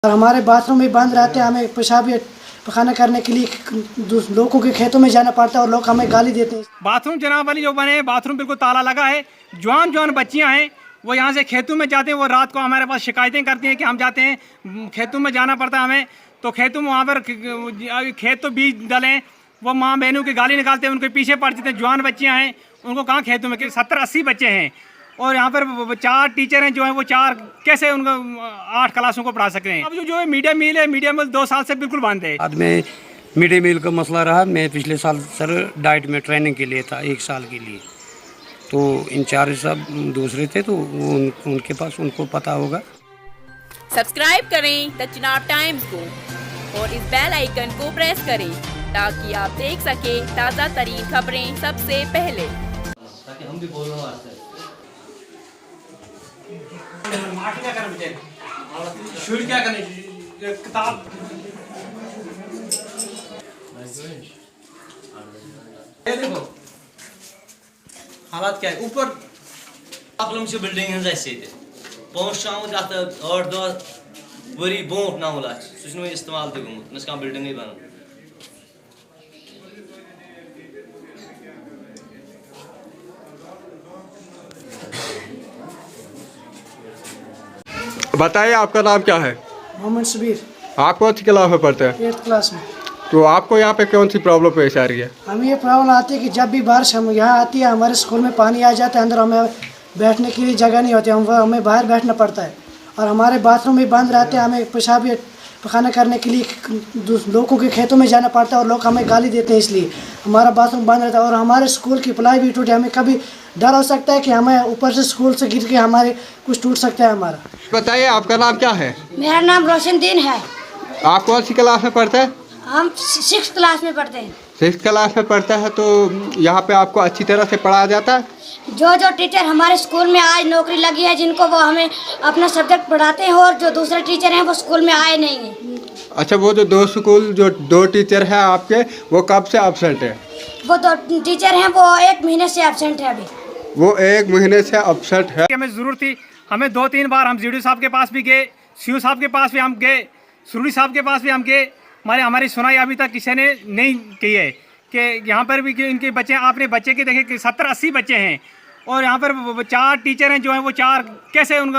और हमारे बाथरूम भी बंद रहते हैं, हमें पेशाब या पखाना करने के लिए लोगों के खेतों में जाना पड़ता है और लोग हमें गाली देते हैं। बाथरूम जनाब वाली जो बने हैं, बाथरूम बिल्कुल ताला लगा है। जवान जवान बच्चियां हैं वो यहाँ से खेतों में जाते हैं, वो रात को हमारे पास शिकायतें करती हैं कि हम जाते हैं खेतों में जाना पड़ता है हमें, तो खेतों में वहाँ पर खेत तो बीज डालें, वो माँ बहनों की गाली निकालते हैं, उनके पीछे पड़ जाते हैं। जवान बच्चियाँ हैं उनको कहाँ खेतों में, 70-80 बच्चे हैं और यहाँ पर 4 टीचर हैं जो हैं वो 4 कैसे उनको 8 क्लासों को पढ़ा सकते हैं। अब जो है मीड डे मील है, मीड डे मील 2 साल से बिल्कुल बंद है। बाद में मिड डे मील का मसला रहा। मैं पिछले साल सर डाइट में ट्रेनिंग के लिए था 1 साल के लिए, तो इंचार्ज सब दूसरे थे, तो उनके पास उनको पता होगा। सब्सक्राइब करें द चिनाब टाइम्स को और इस बेल आइकन को प्रेस करें ताकि आप देख सकें ताज़ा तरीन खबरें सबसे पहले। ताकि हम भी बोल रहे हैं शुरू क्या करने किताब ये देखो हालात क्या है। ऊपर प्रॉब्लम से बिल्डिंग है जैसे थे पहुंचाऊं जाता 8 वरी बोट 9 लाख सुनो इस्तेमाल ते गुमत नस का बिल्डिंग ही बना। बताइए आपका नाम क्या है? मोहम्मद सबीर। आप कौन सी क्लास में पढ़ते हैं? 8th क्लास में। तो आपको यहाँ पे कौन सी प्रॉब्लम पेश आ रही है? हमें ये प्रॉब्लम आती है कि जब भी बारिश हम यहाँ आती है हमारे स्कूल में पानी आ जाता है, अंदर हमें बैठने के लिए जगह नहीं होती, हमें बाहर बैठना पड़ता है और हमारे बाथरूम भी बंद रहते हैं, हमें पेशाब या पखाना करने के लिए लोगों के खेतों में जाना पड़ता है और लोग हमें गाली देते हैं, इसलिए हमारा बाथरूम बंद रहता है। और हमारे स्कूल की प्लाई भी टूटी, हमें कभी डर हो सकता है कि हमें ऊपर से स्कूल से गिर के हमारे कुछ टूट सकता है हमारा। बताइए आपका नाम क्या है? मेरा नाम रोशनदीन है। आप कौन सी क्लास में पढ़ते हैं? हम 6th क्लास में पढ़ते हैं। 6th क्लास में पढ़ते हैं, तो यहाँ पे आपको अच्छी तरह से पढ़ाया जाता है? जो टीचर हमारे स्कूल में आज नौकरी लगी है जिनको, वो हमें अपना सब्जेक्ट पढ़ाते हैं और जो दूसरे टीचर हैं वो स्कूल में आए नहीं हैं। अच्छा, वो जो दो टीचर हैं आपके, वो कब से एब्सेंट है? वो 2 टीचर हैं वो 1 महीने से एब्सेंट है अभी। वो 1 महीने से एब्सेंट है। हमें ज़रूरत थी, हमें 2-3 बार हम जीडी साहब के पास भी गए, सीओ साहब के पास भी हम गए, सुरड़ी साहब के पास भी हम गए, हमारी सुनाई अभी तक किसी ने नहीं की है कि यहाँ पर भी कि इनके बच्चे, आपने बच्चे के देखे कि 70-80 बच्चे हैं और यहाँ पर 4 टीचर हैं जो हैं वो 4 कैसे उनको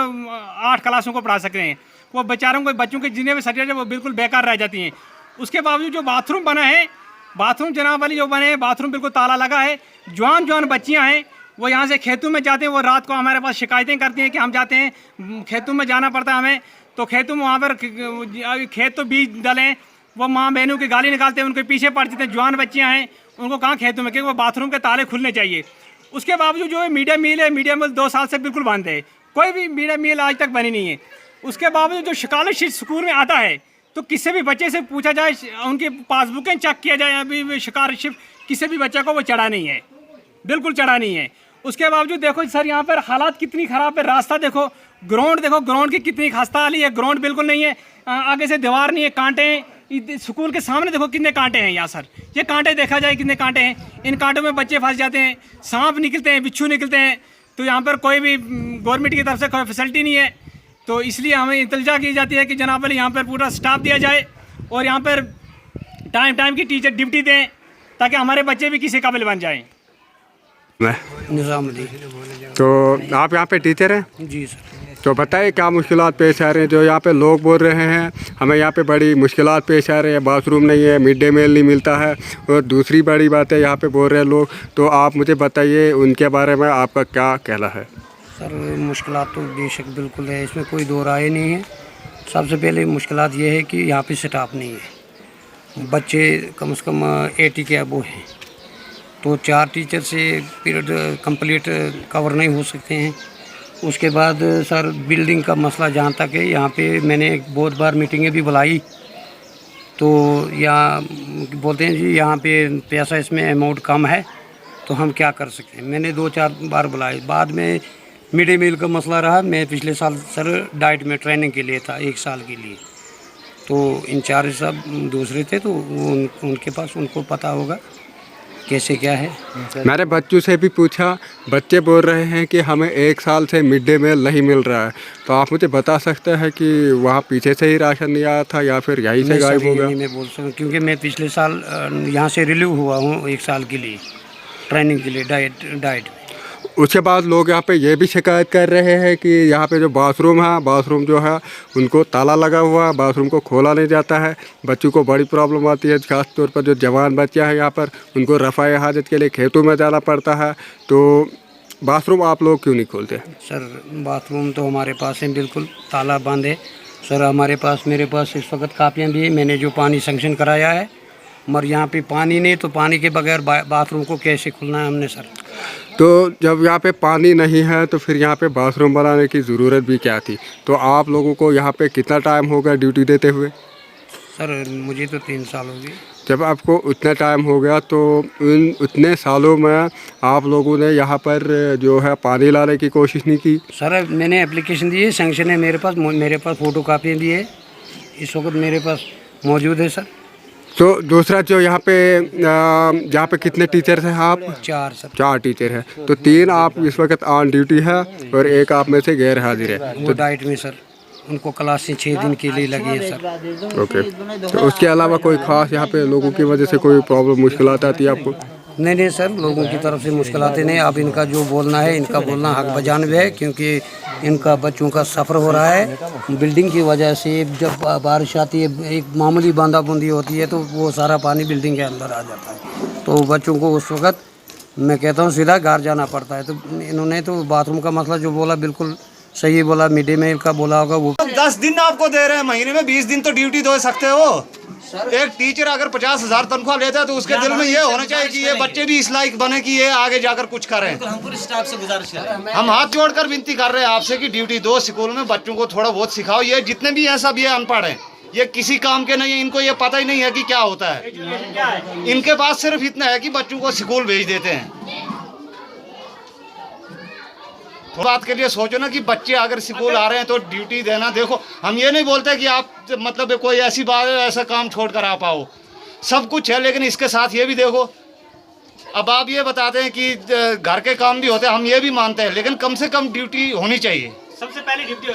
8 क्लासों को पढ़ा सकते हैं। वो बेचारों को बच्चों के जिन्हें भी सब्जेक्ट है वो बिल्कुल बेकार रह जाती हैं। उसके बावजूद जो बाथरूम बना है, बाथरूम जनाब वाली जो बने हैं, बाथरूम बिल्कुल ताला लगा है। जवान जवान बच्चियाँ हैं वो यहाँ से खेतों में जाते हैं, वो रात को हमारे पास शिकायतें करती हैं कि हम जाते हैं खेतों में जाना पड़ता है हमें, तो खेतों में वहाँ पर खेत तो बीज डालें, वो माँ बहनों की गाली निकालते हैं, उनके पीछे पड़ जाते हैं। जवान बच्चियाँ हैं उनको कहाँ खेतों में, क्योंकि वो बाथरूम के ताले खुलने चाहिए। उसके बावजूद जो है मिड डे मील है, मिड डे मील 2 साल से बिल्कुल बंद है, कोई भी मिड डे मील आज तक बनी नहीं है। उसके बावजूद जो स्कॉलरशिप स्कूल में आता है तो किसी भी बच्चे से पूछा जाए, उनकी पासबुकें चेक किया जाए, अभी स्कॉलरशिप किसी भी बच्चे को वो चढ़ा नहीं है, बिल्कुल चढ़ा नहीं है। उसके बावजूद देखो सर यहाँ पर हालात कितनी ख़राब है, रास्ता देखो, ग्राउंड देखो, ग्राउंड की कितनी खस्ता हाली है, ग्राउंड बिल्कुल नहीं है, आगे से दीवार नहीं है, कांटे हैं, स्कूल के सामने देखो कितने कांटे हैं यहाँ सर, ये कांटे देखा जाए कितने कांटे हैं, इन कांटों में बच्चे फंस जाते हैं, सांप निकलते हैं, बिच्छू निकलते हैं। तो यहाँ पर कोई भी गवर्नमेंट की तरफ से कोई फैसिलिटी नहीं है, तो इसलिए हमें इल्तिजा की जाती है कि जनाब वाली यहाँ पर पूरा स्टाफ दिया जाए और यहाँ पर टाइम की टीचर ड्यूटी दें ताकि हमारे बच्चे भी किसी काबिल बन जाएँ। निज़ामुद्दीन। तो आप यहाँ पे टीचर हैं? जी सर। तो बताइए क्या मुश्किलात पेश आ रही हैं? जो यहाँ पे लोग बोल रहे हैं हमें यहाँ पे बड़ी मुश्किलात पेश आ रही है, बाथरूम नहीं है, मिड डे मील नहीं मिलता है और दूसरी बड़ी बात है यहाँ पे बोल रहे हैं लोग, तो आप मुझे बताइए उनके बारे में आपका क्या कहना है? सर मुश्किलात तो बेशक बिल्कुल है, इसमें कोई दो राय नहीं है। सबसे पहले मुश्किलात ये है कि यहाँ पे स्टाफ नहीं है, बच्चे कम से कम 80 के अबो हैं, तो 4 टीचर से पीरियड कंप्लीट कवर नहीं हो सकते हैं। उसके बाद सर बिल्डिंग का मसला जहाँ तक है, यहाँ पे मैंने बहुत बार मीटिंगें भी बुलाई, तो यहाँ बोलते हैं जी यहाँ पे पैसा इसमें अमाउंट कम है, तो हम क्या कर सकते हैं। मैंने 2-4 बार बुलाए, बाद में मिड डे मील का मसला रहा। मैं पिछले साल सर डाइट में ट्रेनिंग के लिए था 1 साल के लिए, तो इंचार्ज सब दूसरे थे, तो उनके पास उनको पता होगा कैसे क्या है। मैंने बच्चों से भी पूछा, बच्चे बोल रहे हैं कि हमें 1 साल से मिड डे मील नहीं मिल रहा है। तो आप मुझे बता सकते हैं कि वहाँ पीछे से ही राशन नहीं आया था या फिर यहीं से गायब हो गया? नहीं, मैं बोल सकता हूँ क्योंकि मैं पिछले साल यहाँ से रिलीव हुआ हूँ 1 साल के लिए ट्रेनिंग के लिए डाइट। उसके बाद लोग यहाँ पे ये भी शिकायत कर रहे हैं कि यहाँ पे जो बाथरूम जो है उनको ताला लगा हुआ है, बाथरूम को खोला नहीं जाता है। बच्चों को बड़ी प्रॉब्लम आती है, खास तौर पर जो जवान बच्चे हैं यहाँ पर उनको रफ़ाए हाजत के लिए खेतों में जाना पड़ता है। तो बाथरूम आप लोग क्यों नहीं खोलते? सर बाथरूम तो हमारे पास है, बिल्कुल ताला बंद है सर। मेरे पास इस वक्त कापियाँ भी है, मैंने जो पानी सेंक्शन कराया है, मगर यहाँ पे पानी नहीं, तो पानी के बगैर बाथरूम को कैसे खुलना है हमने सर। तो जब यहाँ पे पानी नहीं है तो फिर यहाँ पे बाथरूम बनाने की ज़रूरत भी क्या थी? तो आप लोगों को यहाँ पे कितना टाइम हो गया ड्यूटी देते हुए? सर मुझे तो 3 साल हो गए। जब आपको उतना टाइम हो गया तो उतने सालों में आप लोगों ने यहाँ पर जो है पानी लाने की कोशिश नहीं की? सर मैंने एप्लीकेशन दी है, सेंक्शन है मेरे पास फ़ोटो कापियाँ भी है, इस वक्त मेरे पास मौजूद है सर। तो दूसरा जो यहाँ पे कितने टीचर हैं आप? 4 सर। 4 टीचर हैं, तो 3 आप इस वक्त ऑन ड्यूटी है और 1 आप में से गैर हाजिर है। वो डाइट में सर, उनको क्लासें 6 दिन के लिए लगी है सर। ओके, तो उसके अलावा कोई ख़ास यहाँ पे लोगों की वजह से कोई प्रॉब्लम मुश्किलात आती है आपको? नहीं सर, लोगों की तरफ से मुश्किलातें नहीं। अब इनका जो बोलना है, इनका बोलना हक बजानब है, क्योंकि इनका बच्चों का सफ़र हो रहा है बिल्डिंग की वजह से। जब बारिश आती है, एक मामूली बांदा बूंदी होती है, तो वो सारा पानी बिल्डिंग के अंदर आ जाता है। तो बच्चों को उस वक्त मैं कहता हूँ सीधा घर जाना पड़ता है। तो इन्होंने तो बाथरूम का मसला जो बोला बिल्कुल सही बोला, मिड डे मील का बोला होगा वो। 10 दिन आपको दे रहे हैं, महीने में 20 दिन तो ड्यूटी दे सकते हो। एक टीचर अगर 50,000 तनख्वाह लेता है तो उसके दिल में ये होना चाहिए कि ये बच्चे भी इस लायक बने कि ये आगे जाकर कुछ करें। हम पूरे स्टाफ से गुजारिश कर रहे हैं, हम हाथ जोड़कर विनती कर रहे हैं आपसे कि ड्यूटी दो, स्कूल में बच्चों को थोड़ा बहुत सिखाओ। ये जितने भी हैं सब ये अनपढ़ हैं, ये किसी काम के नहीं है, इनको ये पता ही नहीं है कि क्या होता है। इनके पास सिर्फ इतना है कि बच्चों को स्कूल भेज देते हैं। थोड़ा बात के लिए सोचो ना कि बच्चे अगर स्कूल आ रहे हैं तो ड्यूटी देना। देखो हम ये नहीं बोलते कि आप मतलब कोई ऐसी बात ऐसा काम छोड़कर आ पाओ, सब कुछ है, लेकिन इसके साथ ये भी देखो। अब आप ये बताते हैं कि घर के काम भी होते हैं, हम ये भी मानते हैं, लेकिन कम से कम ड्यूटी होनी चाहिए। सबसे पहले ड्यूटी